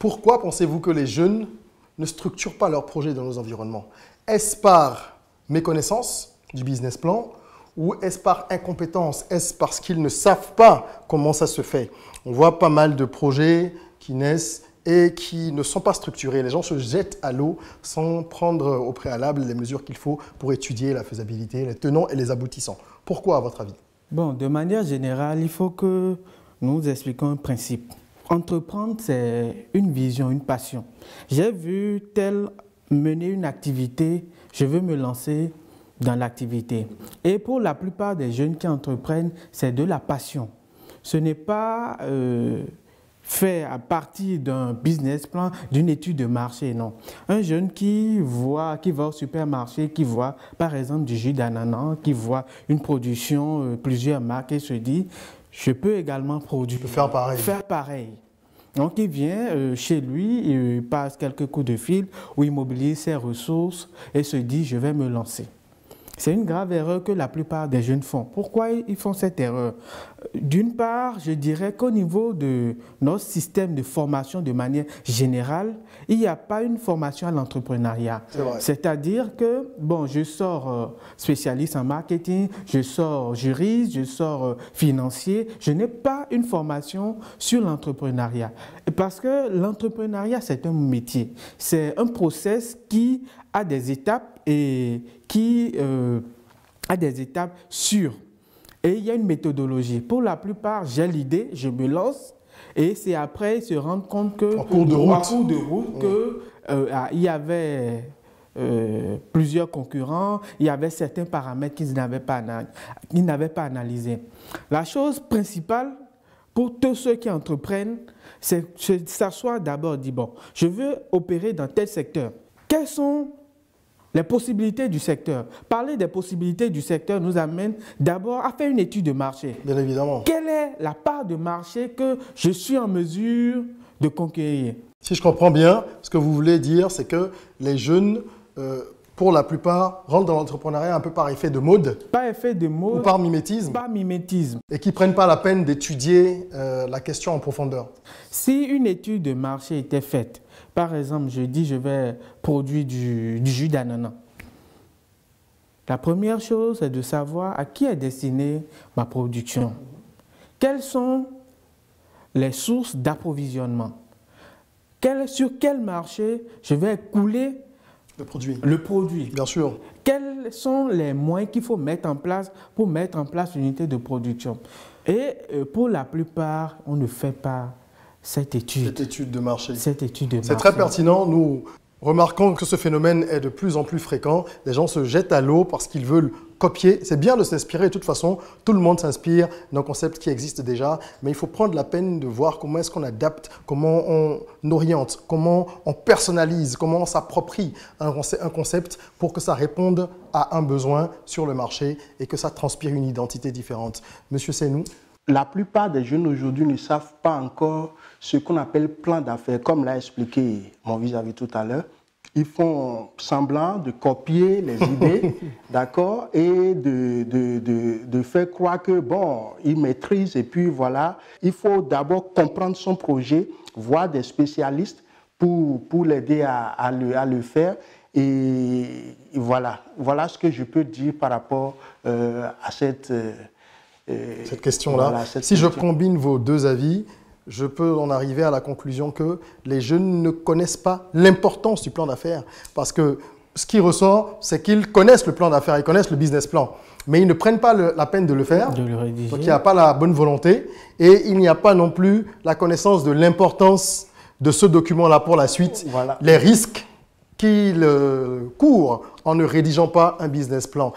Pourquoi pensez-vous que les jeunes ne structurent pas leurs projets dans nos environnements? Est-ce par méconnaissance du business plan ou est-ce par incompétence? Est-ce parce qu'ils ne savent pas comment ça se fait? On voit pas mal de projets qui naissent et qui ne sont pas structurés. Les gens se jettent à l'eau sans prendre au préalable les mesures qu'il faut pour étudier la faisabilité, les tenants et les aboutissants. Pourquoi, à votre avis? Bon, de manière générale, il faut que nous expliquions un principe. Entreprendre, c'est une vision, une passion. J'ai vu tel mener une activité, je veux me lancer dans l'activité. Et pour la plupart des jeunes qui entreprennent, c'est de la passion. Ce n'est pas fait à partir d'un business plan, d'une étude de marché, non. Un jeune qui va au supermarché, qui voit par exemple du jus d'ananas, qui voit une production, plusieurs marques et se dit, je peux également produire. Je peux faire pareil. Faire pareil. Donc il vient chez lui, il passe quelques coups de fil où il mobilise ses ressources et se dit, je vais me lancer. C'est une grave erreur que la plupart des jeunes font. Pourquoi ils font cette erreur? D'une part, je dirais qu'au niveau de notre système de formation de manière générale, il n'y a pas une formation à l'entrepreneuriat. C'est-à-dire que, bon, je sors spécialiste en marketing, je sors juriste, je sors financier, je n'ai pas une formation sur l'entrepreneuriat. Parce que l'entrepreneuriat, c'est un métier. C'est un process qui a des étapes et qui a des étapes sûres. Et il y a une méthodologie. Pour la plupart, j'ai l'idée, je me lance et c'est après se rendre compte que en cours de route que, il y avait plusieurs concurrents, il y avait certains paramètres qu'ils n'avaient pas analysés. La chose principale pour tous ceux qui entreprennent, c'est de s'asseoir d'abord et dire, bon, je veux opérer dans tel secteur. Quelles sont les possibilités du secteur? Parler des possibilités du secteur nous amène d'abord à faire une étude de marché. Bien évidemment. Quelle est la part de marché que je suis en mesure de conquérir? Si je comprends bien, ce que vous voulez dire, c'est que les jeunes, pour la plupart, rentrent dans l'entrepreneuriat un peu par effet de mode. Par effet de mode. Ou par mimétisme. Par mimétisme. Et qui ne prennent pas la peine d'étudier la question en profondeur. Si une étude de marché était faite, par exemple, je dis je vais produire du jus d'ananas. La première chose, c'est de savoir à qui est destinée ma production. Quelles sont les sources d'approvisionnement? Sur quel marché je vais couler le produit? Bien sûr. Quels sont les moyens qu'il faut mettre en place pour mettre en place l'unité de production? Et pour la plupart, on ne fait pas cette étude de marché. C'est très pertinent. Nous remarquons que ce phénomène est de plus en plus fréquent. Les gens se jettent à l'eau parce qu'ils veulent copier. C'est bien de s'inspirer. De toute façon, tout le monde s'inspire d'un concept qui existe déjà. Mais il faut prendre la peine de voir comment est-ce qu'on adapte, comment on oriente, comment on personnalise, comment on s'approprie un concept pour que ça réponde à un besoin sur le marché et que ça transpire une identité différente. Monsieur Senou? La plupart des jeunes aujourd'hui ne savent pas encore ce qu'on appelle plan d'affaires, comme l'a expliqué mon vis-à-vis tout à l'heure. Ils font semblant de copier les idées, d'accord, et de faire croire que, bon, ils maîtrisent et puis voilà. Il faut d'abord comprendre son projet, voir des spécialistes pour l'aider à le faire. Et voilà. Voilà ce que je peux dire par rapport à cette question-là. Voilà, si je combine vos deux avis, je peux en arriver à la conclusion que les jeunes ne connaissent pas l'importance du plan d'affaires. Parce que ce qui ressort, c'est qu'ils connaissent le plan d'affaires, ils connaissent le business plan, mais ils ne prennent pas la peine de le faire. De le rédiger. Donc il n'y a pas la bonne volonté et il n'y a pas non plus la connaissance de l'importance de ce document-là pour la suite, les risques qu'il court en ne rédigeant pas un business plan.